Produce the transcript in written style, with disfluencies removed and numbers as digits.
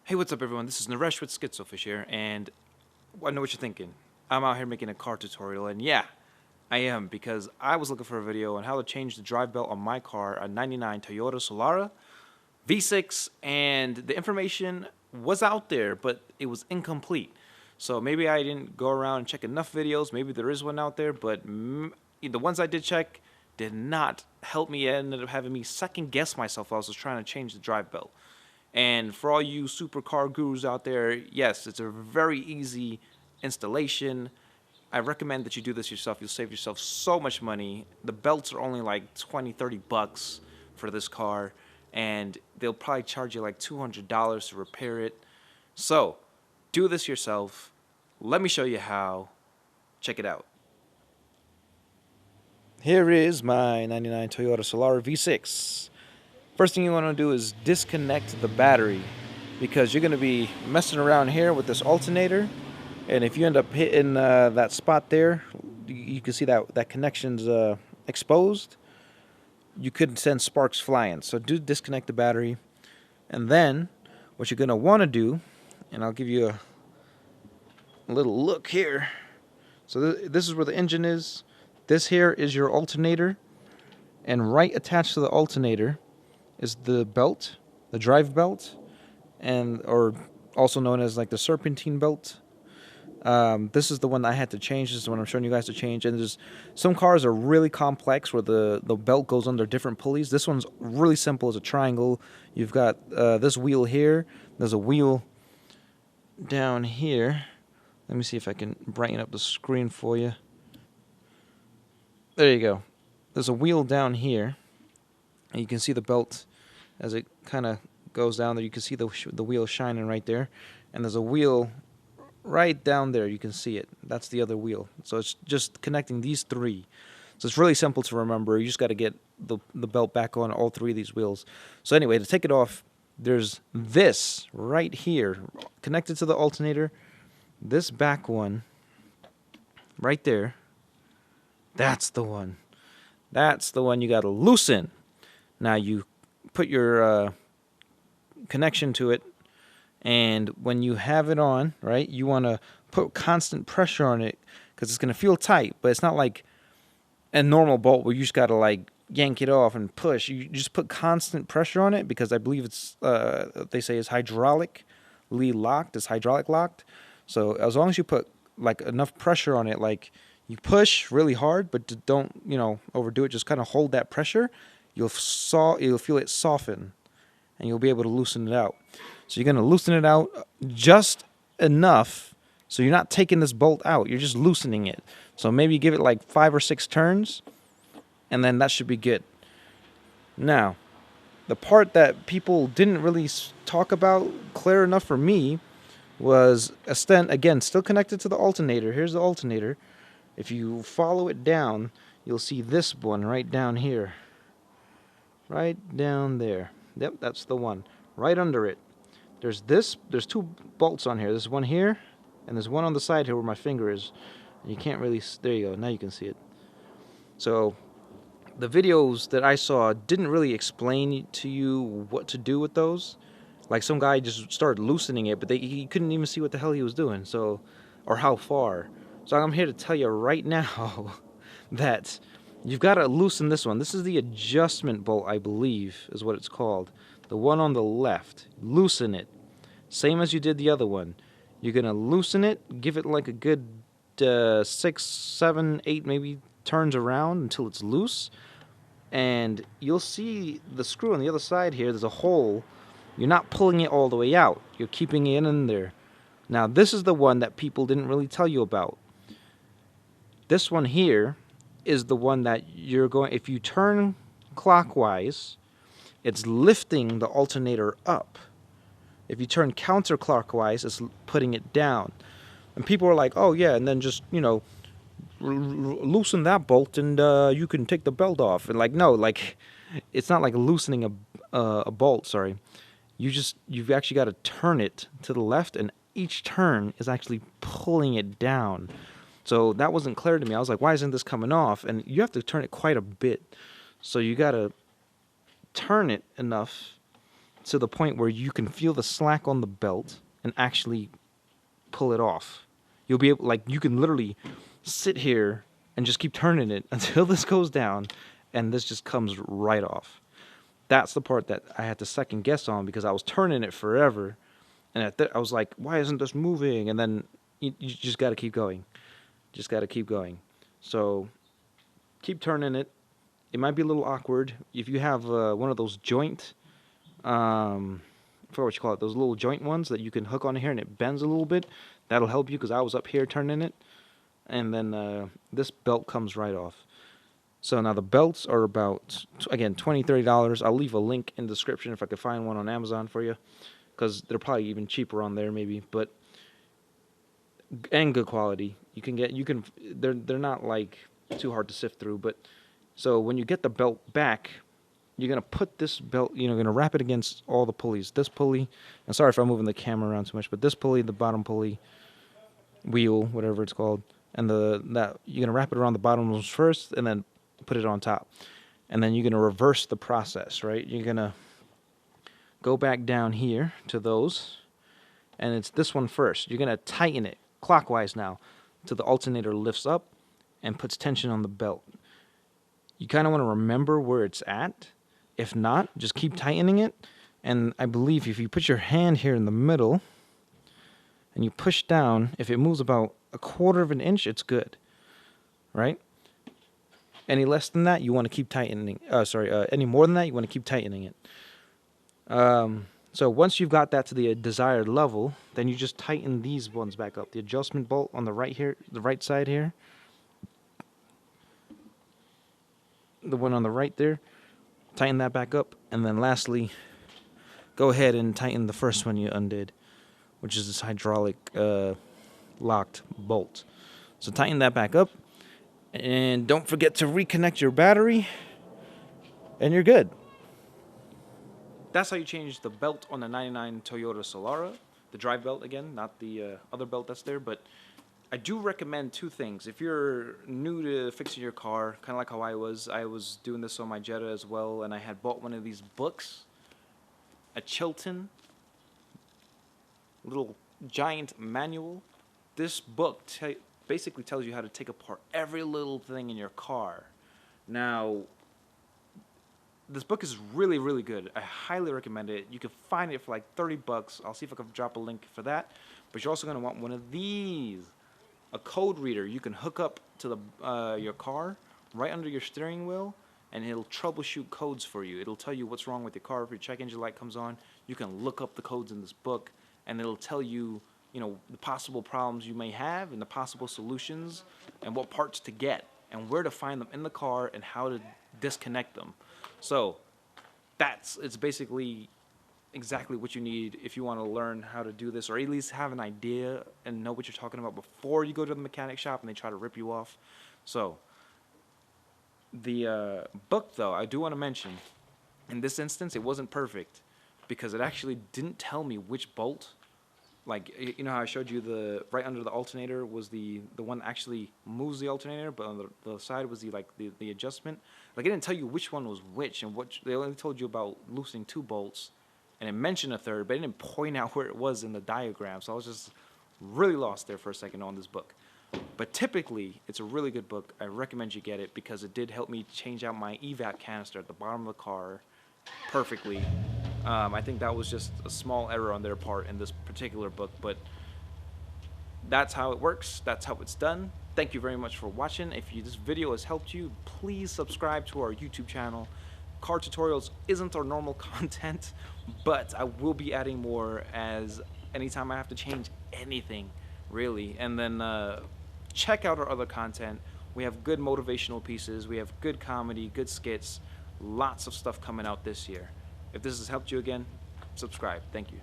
Hey, what's up everyone? This is Naresh with Schizofish here, and I know what you're thinking. I'm out here making a car tutorial, and yeah, I am, because I was looking for a video on how to change the drive belt on my car, a 99 Toyota Solara V6, and the information was out there, but it was incomplete. So maybe I didn't go around and check enough videos, maybe there is one out there, but the ones I did check did not help me. It ended up having me second guess myself while I was trying to change the drive belt. And for all you supercar gurus out there, yes, it's a very easy installation. I recommend that you do this yourself. You'll save yourself so much money. The belts are only like 20, 30 bucks for this car, and they'll probably charge you like $200 to repair it. So, do this yourself. Let me show you how. Check it out. Here is my 99 Toyota Solara V6. First thing you want to do is disconnect the battery, because you're going to be messing around here with this alternator, and if you end up hitting that spot there, you can see that connection's exposed. You could send sparks flying. So do disconnect the battery, and then what you're going to want to do, and I'll give you a little look here. So this is where the engine is. This here is your alternator, and right attached to the alternator is the belt, the drive belt, or also known as like the Serpentine Belt. This is the one I had to change. This is the one I'm showing you guys to change. And there's some cars are really complex where the belt goes under different pulleys. This one's really simple. It's a triangle. You've got this wheel here. There's a wheel down here. Let me see if I can brighten up the screen for you. There you go. There's a wheel down here. And you can see the belt as it kind of goes down there. You can see the wheel shining right there. And there's a wheel right down there. You can see it. That's the other wheel. So it's just connecting these three. So it's really simple to remember. You just got to get the belt back on all three of these wheels. So anyway, to take it off, there's this right here connected to the alternator. This back one right there. That's the one. That's the one you got to loosen. Now you put your connection to it, and when you have it on, right, you want to put constant pressure on it, because it's going to feel tight, but it's not like a normal bolt where you just got to like yank it off and push. You just put constant pressure on it, because I believe it's, they say it's hydraulic locked. So as long as you put like enough pressure on it, like you push really hard, but don't, overdo it. Just kind of hold that pressure. You'll feel it soften, and you'll be able to loosen it out. So you're going to loosen it out just enough so you're not taking this bolt out. You're just loosening it. So maybe give it like 5 or 6 turns, and then that should be good. Now, the part that people didn't really talk about clear enough for me was a stent, again, still connected to the alternator. Here's the alternator. If you follow it down, you'll see this one right down here. Right down there. Yep, that's the one. Right under it. There's 2 bolts on here. There's one here, and there's one on the side here where my finger is. And you can't really, there you go, now you can see it. So, the videos that I saw didn't really explain to you what to do with those. Like some guy just started loosening it, but he couldn't even see what the hell he was doing, so, or how far. So I'm here to tell you right now that you've got to loosen this one. This is the adjustment bolt, I believe, is what it's called. The one on the left. Loosen it. Same as you did the other one. You're going to loosen it, give it like a good 6, 7, 8 maybe turns around until it's loose. And you'll see the screw on the other side here. There's a hole. You're not pulling it all the way out. You're keeping it in there. Now, this is the one that people didn't really tell you about. This one here is the one that you're going, if you turn clockwise, it's lifting the alternator up. If you turn counterclockwise, it's putting it down. And people are like, oh yeah, and then just, loosen that bolt and you can take the belt off. And like, no, like, it's not like loosening a bolt, sorry. You've actually got to turn it to the left, and each turn is actually pulling it down. So that wasn't clear to me. I was like, why isn't this coming off? And you have to turn it quite a bit. So you got to turn it enough to the point where you can feel the slack on the belt and actually pull it off. You'll be able, like, you can literally sit here and just keep turning it until this goes down, and this just comes right off. That's the part that I had to second guess on, because I was turning it forever, and I was like, why isn't this moving? And then you just got to keep going. Just got to keep going. So keep turning it. It might be a little awkward. If you have one of those joint, I forget what you call it, those little joint ones that you can hook on here and it bends a little bit, that'll help you, because I was up here turning it, and then this belt comes right off. So now the belts are about, again, $20, $30. I'll leave a link in the description if I could find one on Amazon for you, because they're probably even cheaper on there maybe, but, and good quality. They're not like too hard to sift through, but, so when you get the belt back, you're going to put this belt, you're going to wrap it against all the pulleys. This pulley, and sorry if I'm moving the camera around too much, but this pulley, the bottom pulley, wheel, whatever it's called, and you're going to wrap it around the bottom ones first, and then put it on top. And then you're going to reverse the process, right? You're going to go back down here to those, and it's this one first. You're going to tighten it clockwise now till the alternator lifts up and puts tension on the belt. You kind of want to remember where it's at. If not, just keep tightening it. And I believe if you put your hand here in the middle and you push down, if it moves about 1/4 of an inch, it's good, right? Any less than that, you want to keep tightening. Any more than that, you want to keep tightening it. So once you've got that to the desired level, then you just tighten these ones back up. The adjustment bolt on the right here, the right side here, the one on the right there, tighten that back up, and then lastly, go ahead and tighten the first one you undid, which is this hydraulic locked bolt. So tighten that back up, and don't forget to reconnect your battery, and you're good. That's how you change the belt on the 99 Toyota Solara, the drive belt again, not the other belt that's there. But I do recommend two things. If you're new to fixing your car, kind of like how I was doing this on my Jetta as well, and I had bought one of these books, a Chilton little giant manual. This book basically tells you how to take apart every little thing in your car. Now, this book is really, really good. I highly recommend it. You can find it for like $30. I'll see if I can drop a link for that. But you're also going to want one of these. A code reader you can hook up to your car right under your steering wheel, and it'll troubleshoot codes for you. It'll tell you what's wrong with your car. If your check engine light comes on, you can look up the codes in this book, and it'll tell you, the possible problems you may have and the possible solutions and what parts to get and where to find them in the car and how to disconnect them. So it's basically exactly what you need if you want to learn how to do this, or at least have an idea and know what you're talking about before you go to the mechanic shop and they try to rip you off. So the book, though, I do want to mention, in this instance, it wasn't perfect because it actually didn't tell me which bolt. Like, how I showed you right under the alternator was the one that actually moves the alternator, but on the side was the adjustment. Like, it didn't tell you which one was which, and they only told you about loosening 2 bolts. And it mentioned a third, but it didn't point out where it was in the diagram. So I was just really lost there for a second on this book. But typically, it's a really good book. I recommend you get it because it did help me change out my EVAP canister at the bottom of the car perfectly. I think that was just a small error on their part in this particular book, but that's how it works. That's how it's done. Thank you very much for watching. If this video has helped you, please subscribe to our YouTube channel. Car tutorials isn't our normal content, but I will be adding more as anytime I have to change anything, really. And then check out our other content. We have good motivational pieces. We have good comedy, good skits, lots of stuff coming out this year. If this has helped you again, subscribe. Thank you.